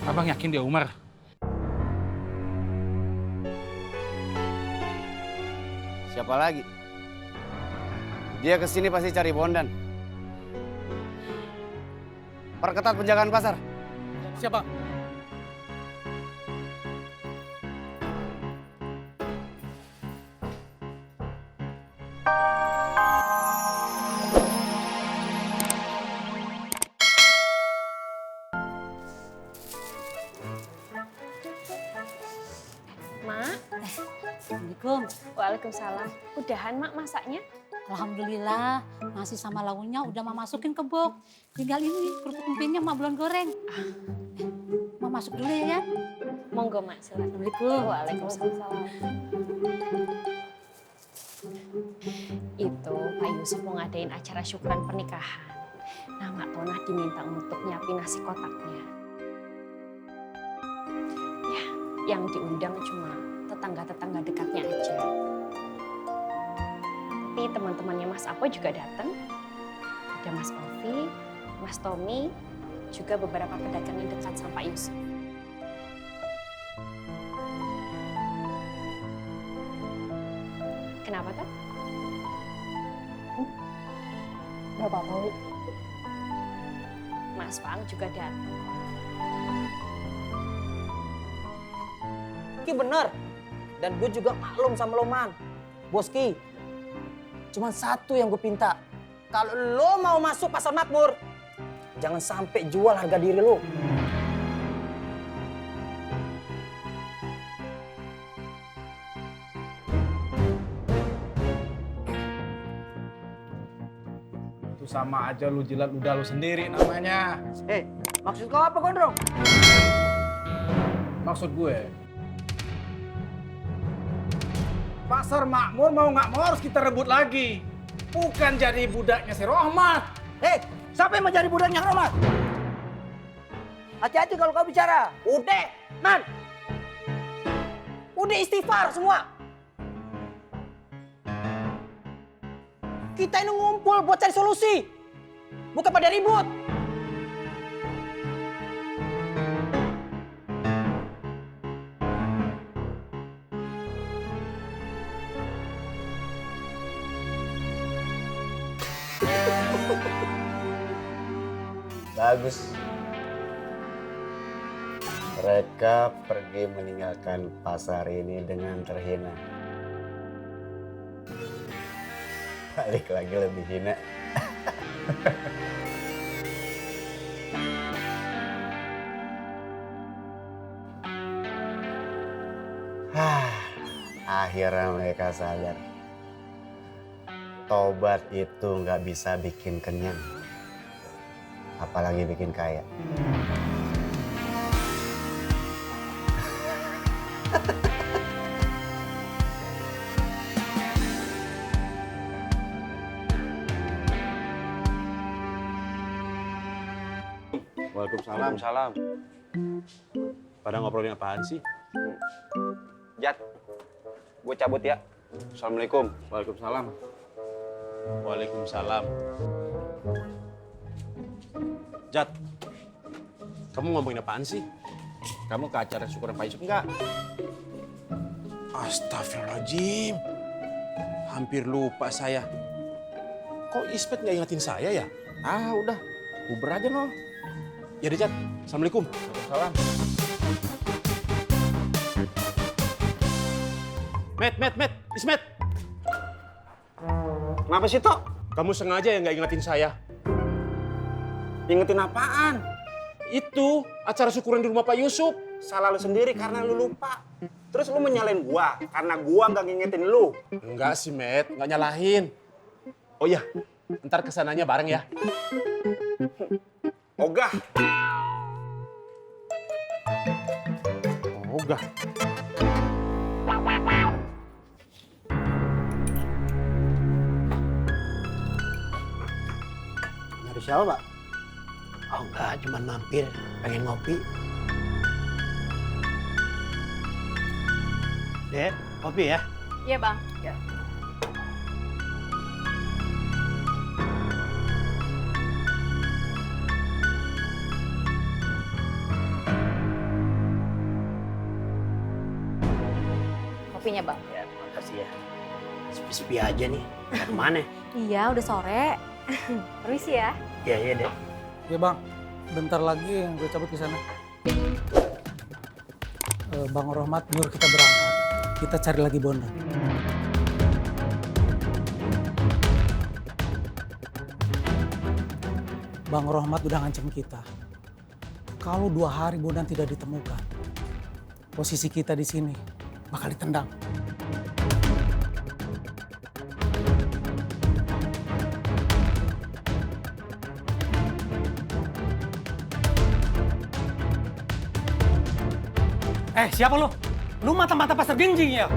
Abang yakin dia Umar? Siapa lagi? Dia kesini pasti cari Bondan. Perketat penjagaan pasar. Siapa? Mak, Assalamualaikum. waalaikumsalam. Udahan mak masaknya? Alhamdulillah, nasi sama lauknya udah Mak masukin ke box. Tinggal ini kerupuk empingnya Mak belum goreng. Mak masuk dulu ya. Monggo mak, silakan. Assalamualaikum. Waalaikumsalam. Itu Pak Yusuf mau ngadain acara syukuran pernikahan. Nah, Mak Tonah diminta untuk nyiapin nasi kotaknya. Ya, yang diundang cuma tetangga-tetangga dekatnya aja. Tapi teman-temannya Mas Apo juga datang. Ada Mas Ovi, Mas Tommy, juga beberapa pedagang yang dekat sama Pak Yusuf. Kenapa tuh? Gak apa-apa, Wi. Mas Faang juga datang. Ki bener. Dan gue juga maklum sama lo, Man. Boski, cuman satu yang gue pinta. Kalau lo mau masuk pasar makmur, jangan sampai jual harga diri lo. Itu sama aja lu jilat ludah lu sendiri namanya. Maksud kau apa, Gondrong? Maksud gue, pasar makmur mau nggak mau harus kita rebut lagi. Bukan jadi budaknya si Rohmat. Siapa yang menjadi budaknya Romat? Hati-hati kalau kau bicara. Udah, Man. Udah istighfar semua. Kita ini ngumpul buat cari solusi. Bukan pada ribut. Bagus. Mereka pergi meninggalkan pasar ini dengan terhina. Balik lagi lebih hina. Akhirnya mereka sadar. Tobat itu nggak bisa bikin kenyang. Apalagi bikin kaya. Waalaikumsalam. Pada ngobrolin apaan sih? Jat, gue cabut ya. Assalamualaikum. Waalaikumsalam. Waalaikumsalam. Jat, kamu ngomongin apaan sih? Kamu ke acara syukuran Pak Yusuf enggak? Astagfirullahaladzim. Hampir lupa saya. Kok Ismet nggak ingetin saya ya? Ah udah, bubar aja no. Ya deh Jat, Assalamualaikum. Waalaikumsalam. Met, Ismet. Kenapa sih, Tok? Kamu sengaja ya nggak ingetin saya? Ingetin apaan? Itu acara syukuran di rumah Pak Yusuf. Salah lu sendiri karena lu lupa. Terus lu menyalain gua karena gua nggak ngingetin lu. Enggak sih, Met. Nggak nyalahin. Oh iya, ntar kesananya bareng ya. Ogah. Ogah. Nyari siapa, Pak? Oh enggak, cuma mampir, pengen ngopi. Dek, kopi ya? Iya, Bang. Ya. kopinya, Bang. Ya, makasih ya. Sepi-sepi aja nih. Kemana? Iya, udah sore. Permisi ya. Iya, iya deh. Ya bang, bentar lagi gue cabut ke sana. Bang Rohmat nyuruh kita berangkat. Kita cari lagi Bondan. Bang Rohmat udah ngancam kita. Kalau 2 hari Bondan tidak ditemukan, posisi kita di sini bakal ditendang. Siapa lu? Lu mata-mata pasar genjing ya?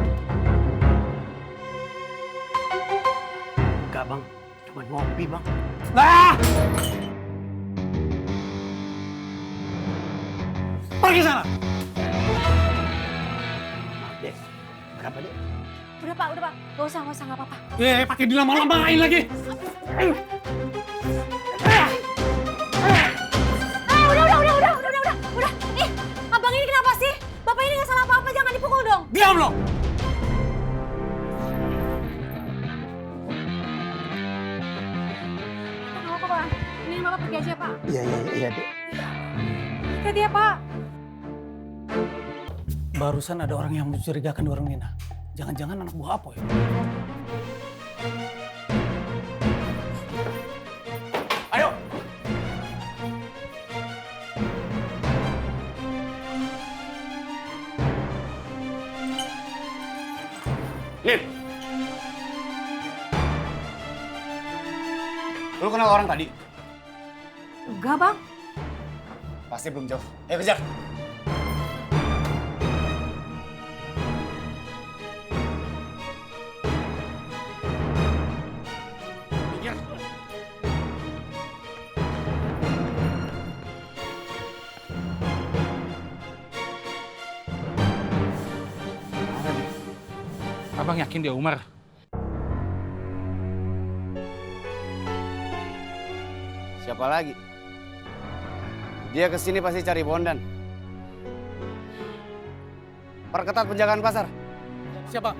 Enggak, Bang. Cuma ngopi, Bang. Nah! Pergi sana! Maaf, Dek. Berapa, Dek? Udah Pak. Gak usah, nggak apa-apa. Pakai dilama-lamain lagi. Udah. Ih, abang ini kenapa sih? Bapak ini nggak salah apa-apa, jangan dipukul dong. Diam lo! Nggak apa-apa, Bang. Ini Bapak pergi aja, Pak. Iya, Dek. Hati-hati ya, Pak. Barusan ada orang yang mencurigakan di warung Nina. Jangan-jangan anak buah Apoy. Ayo! Nin! Lu kenal orang tadi? Enggak, Bang. Pasti belum jauh. Ayo kejar! Kejar! Abang yakin dia Umar? Siapa lagi? Dia kesini pasti cari Bondan. Perketat penjagaan pasar. Siapa?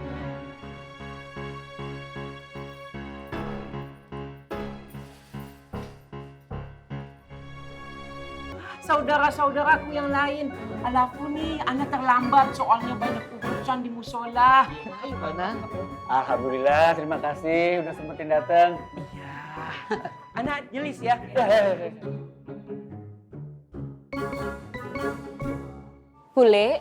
Saudara-saudaraku yang lain, alaku nih, anak terlambat soalnya banyak urusan di musola. Alhamdulillah, terima kasih udah sempetin datang. Iya, anak jelis ya. Bule.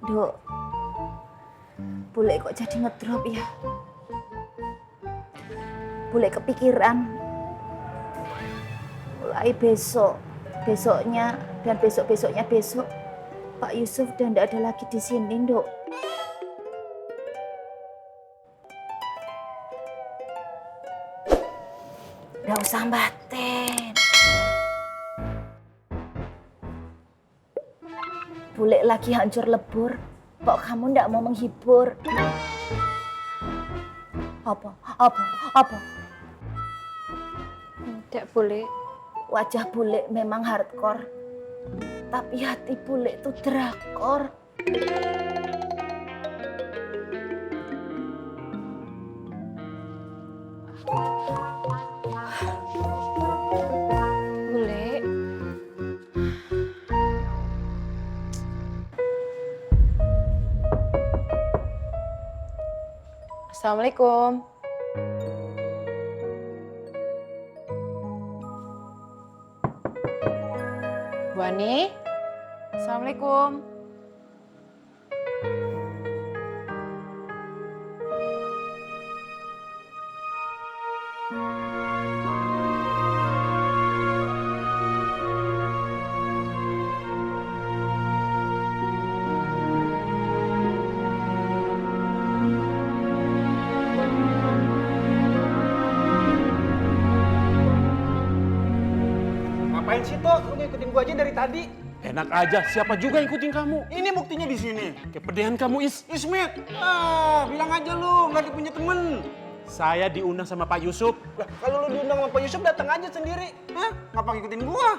Dok, Bule kok jadi ngedrop ya? Bule kepikiran. Mulai besoknya, dan besok-besoknya besok, Pak Yusuf udah nggak ada lagi di sini, Dok. Nggak usah batin. Bule lagi hancur lebur. Kok kamu nggak mau menghibur? Apa? Tidak boleh. Wajah bule memang hardcore, tapi hati bule itu drakor. Bule. Assalamualaikum. Bu Ani. Assalamualaikum. Ngapain sih, Tok? Lu ngikutin gua aja dari tadi. Enak aja, siapa juga yang ikutin kamu? Ini buktinya di sini. Kepedean kamu, Is. Ismet, bilang aja lu nggak punya temen. Saya diundang sama Pak Yusuf. Lah, kalau lu diundang sama Pak Yusuf datang aja sendiri. Hah? Ngapa ngikutin gua?